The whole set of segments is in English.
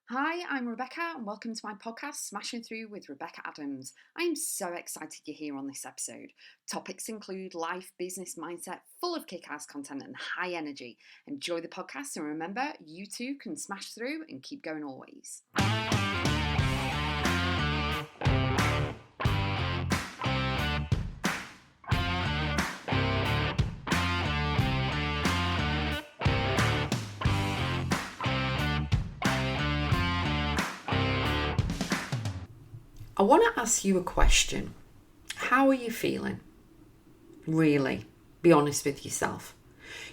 Hi, I'm Rebecca, and welcome to my podcast, Smashing Through with Rebecca.x. I am so excited you're here on this episode. Topics include life, business, mindset, full of kick-ass content and high energy. Enjoy the podcast, and remember, you too can smash through and keep going always. I want to ask you a question. How are you feeling? Really, be honest with yourself.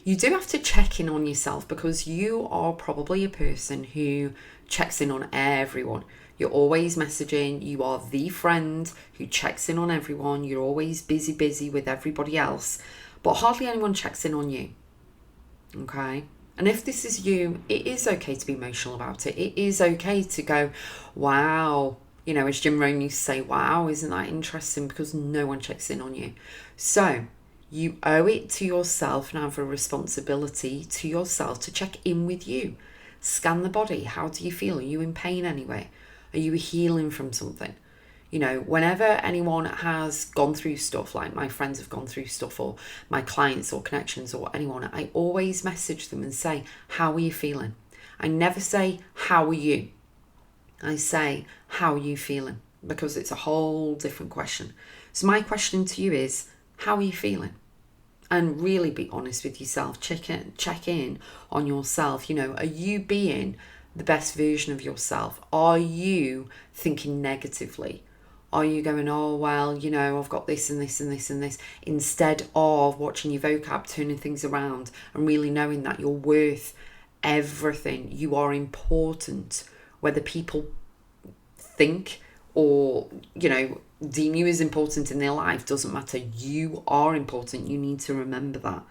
You do have to check in on yourself because you are probably a person who checks in on everyone. You're always messaging. You are the friend who checks in on everyone. You're always busy with everybody else, but hardly anyone checks in on you. Okay? And if this is you, it is okay to be emotional about it. It is okay to go, wow. As Jim Rohn used to say, wow, isn't that interesting? Because no one checks in on you. So you owe it to yourself and have a responsibility to yourself to check in with you. Scan the body. How do you feel? Are you in pain anyway? Are you healing from something? Whenever anyone has gone through stuff, like my friends have gone through stuff, or my clients or connections or anyone, I always message them and say, how are you feeling? I never say, how are you? I say, how are you feeling? Because it's a whole different question. So my question to you is, how are you feeling? And really be honest with yourself. Check in on yourself. Are you being the best version of yourself? Are you thinking negatively? Are you going, oh, well, I've got this and this and this and this, instead of watching your vocab, turning things around and really knowing that you're worth everything. You are important. Whether people think or, deem you as important in their life doesn't matter. You are important. You need to remember that.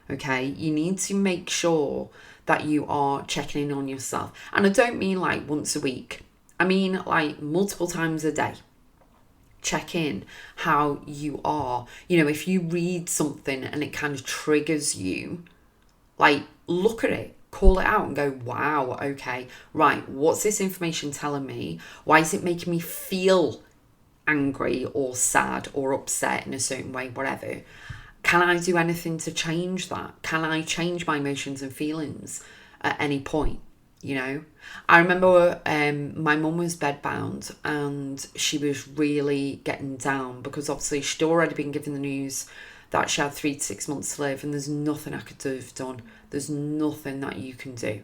Okay? You need to make sure that you are checking in on yourself. And I don't mean like once a week. I mean like multiple times a day. Check in how you are. If you read something and it kind of triggers you, like look at it, call it out and go, wow, okay, right, what's this information telling me? Why is it making me feel angry or sad or upset in a certain way, whatever? Can I do anything to change that? Can I change my emotions and feelings at any point? I remember my mum was bedbound and she was really getting down because obviously she'd already been given the news that she had 3 to 6 months to live, and there's nothing I could have done. There's nothing that you can do.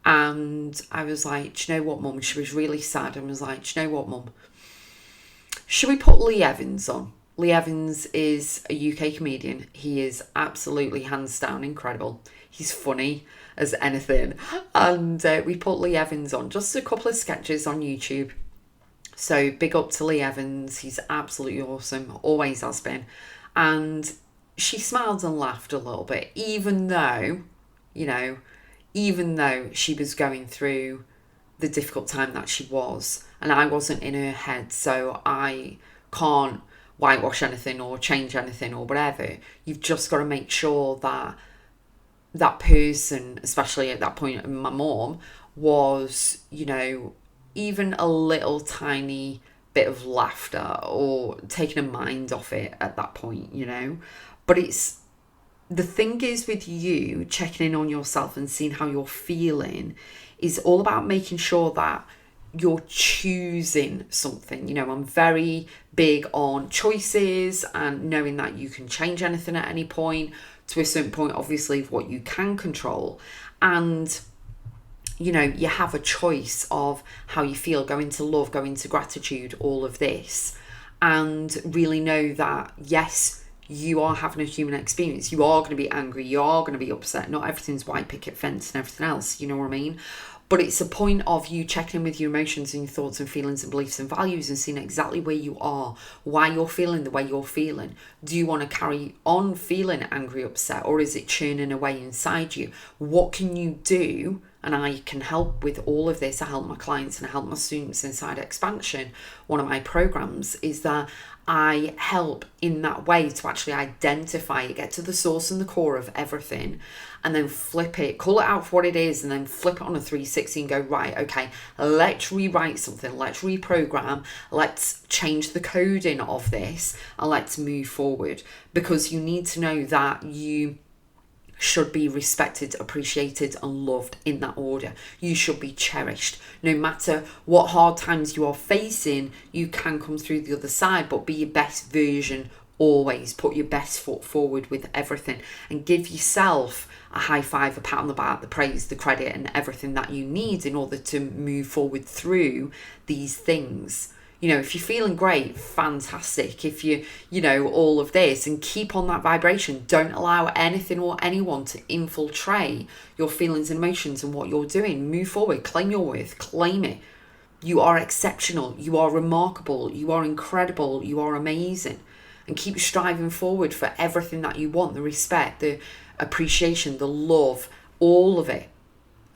And I was like, do you know what, Mum? She was really sad and was like, do you know what, Mum? Should we put Lee Evans on? Lee Evans is a UK comedian. He is absolutely hands down incredible. He's funny as anything. And we put Lee Evans on, just a couple of sketches on YouTube. So big up to Lee Evans. He's absolutely awesome. Always has been. And she smiled and laughed a little bit, even though she was going through the difficult time that she was. And I wasn't in her head, so I can't whitewash anything or change anything or whatever. You've just got to make sure that that person, especially at that point, my mom, was, even a little tiny bit of laughter or taking a mind off it at that point, But the thing is with you checking in on yourself and seeing how you're feeling is all about making sure that you're choosing something. I'm very big on choices and knowing that you can change anything at any point to a certain point, obviously, of what you can control. And you have a choice of how you feel, go into love, go into gratitude, all of this, and really know that, yes, you are having a human experience. You are going to be angry. You are going to be upset. Not everything's white picket fence and everything else. You know what I mean? But it's a point of you checking in with your emotions and your thoughts and feelings and beliefs and values and seeing exactly where you are, why you're feeling the way you're feeling. Do you want to carry on feeling angry, upset, or is it churning away inside you? What can you do and I can help with all of this. I help my clients and I help my students inside Expansion. One of my programs is that I help in that way to actually identify it, get to the source and the core of everything, and then flip it, call it out for what it is, and then flip it on a 360 and go, right, okay, let's rewrite something, let's reprogram, let's change the coding of this, and let's move forward. Because you need to know that you should be respected, appreciated, and loved in that order. You should be cherished. No matter what hard times you are facing, you can come through the other side, but be your best version always. Put your best foot forward with everything and give yourself a high five, a pat on the back, the praise, the credit, and everything that you need in order to move forward through these things. You know, if you're feeling great, fantastic. If all of this, and keep on that vibration. Don't allow anything or anyone to infiltrate your feelings and emotions and what you're doing. Move forward, claim your worth, claim it. You are exceptional. You are remarkable. You are incredible. You are amazing. And keep striving forward for everything that you want, the respect, the appreciation, the love, all of it.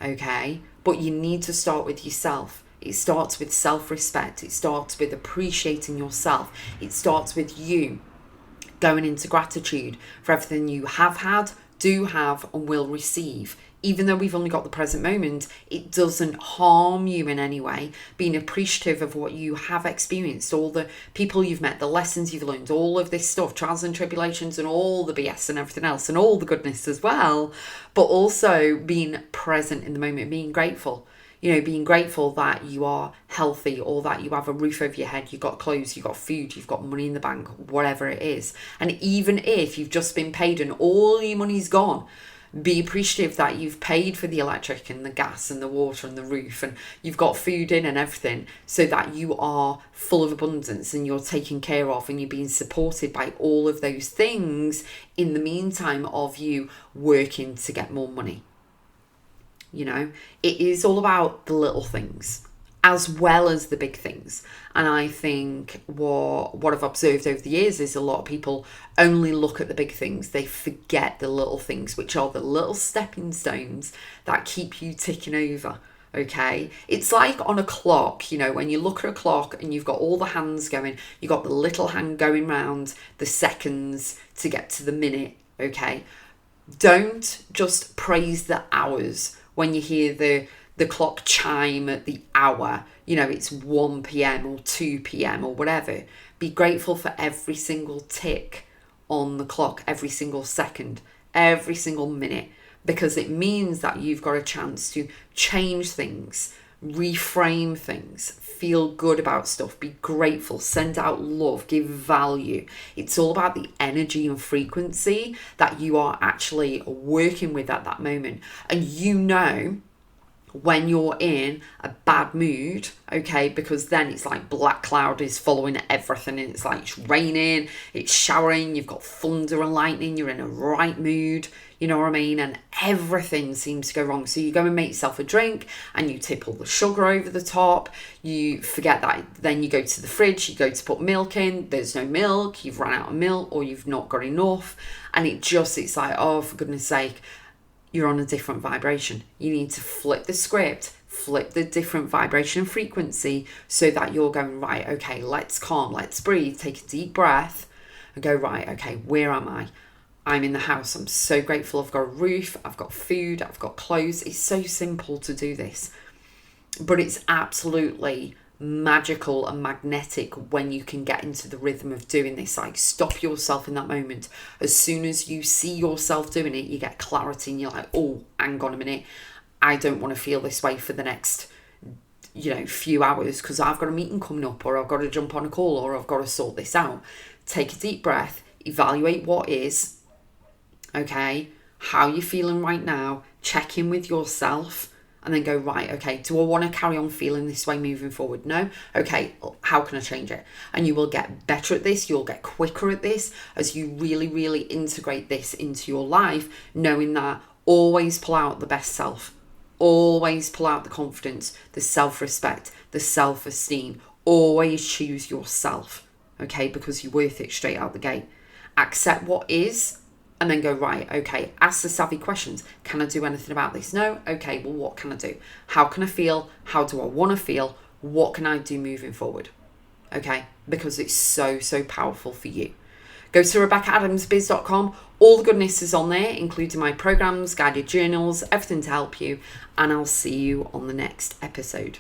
Okay? But you need to start with yourself. It starts with self-respect. It starts with appreciating yourself. It starts with you going into gratitude for everything you have had, do have, and will receive. Even though we've only got the present moment, it doesn't harm you in any way. Being appreciative of what you have experienced, all the people you've met, the lessons you've learned, all of this stuff, trials and tribulations and all the BS and everything else and all the goodness as well. But also being present in the moment, being grateful. You know, being grateful that you are healthy, or that you have a roof over your head, you've got clothes, you've got food, you've got money in the bank, whatever it is. And even if you've just been paid and all your money's gone, be appreciative that you've paid for the electric and the gas and the water and the roof, and you've got food in and everything, so that you are full of abundance and you're taken care of and you're being supported by all of those things in the meantime of you working to get more money. You know, it is all about the little things as well as the big things. And I think what I've observed over the years is a lot of people only look at the big things. They forget the little things, which are the little stepping stones that keep you ticking over. Okay, it's like on a clock, you know, when you look at a clock and you've got all the hands going, you've got the little hand going round the seconds to get to the minute. Okay, don't just praise the hours. When you hear the clock chime at the hour, you know, it's 1 p.m. or 2 p.m. or whatever. Be grateful for every single tick on the clock, every single second, every single minute, because it means that you've got a chance to change things, reframe things, feel good about stuff, be grateful, send out love, give value. It's all about the energy and frequency that you are actually working with at that moment. And you know when you're in a bad mood, okay, because then it's like black cloud is following everything, and it's like it's raining, it's showering, you've got thunder and lightning, you're in a right mood, you know what I mean, and everything seems to go wrong. So you go and make yourself a drink and you tip all the sugar over the top, you forget that, then you go to the fridge, you go to put milk in, there's no milk, you've run out of milk, or you've not got enough, and it's like, oh, for goodness sake, you're on a different vibration. You need to flip the script, flip the different vibration and frequency, so that you're going, right, okay, let's calm, let's breathe, take a deep breath and go, right, okay, where am I? I'm in the house. I'm so grateful I've got a roof, I've got food, I've got clothes. It's so simple to do this, but it's absolutely magical and magnetic when you can get into the rhythm of doing this. Like, stop yourself in that moment. As soon as you see yourself doing it, you get clarity and you're like, oh, hang on a minute, I don't want to feel this way for the next few hours, because I've got a meeting coming up, or I've got to jump on a call, or I've got to sort this out. Take a deep breath, evaluate what is, okay, how you're feeling right now, check in with yourself, and then go, right, okay, do I want to carry on feeling this way moving forward? No? Okay, how can I change it? And you will get better at this, you'll get quicker at this as you really, really integrate this into your life, knowing that always pull out the best self. Always pull out the confidence, the self-respect, the self-esteem. Always choose yourself, okay, because you're worth it straight out the gate. Accept what is, And then go, right, okay, ask the savvy questions. Can I do anything about this? No? Okay, well, what can I do? How can I feel? How do I want to feel? What can I do moving forward? Okay, because it's so, so powerful for you. Go to Rebecca.x. All the goodness is on there, including my programs, guided journals, everything to help you. And I'll see you on the next episode.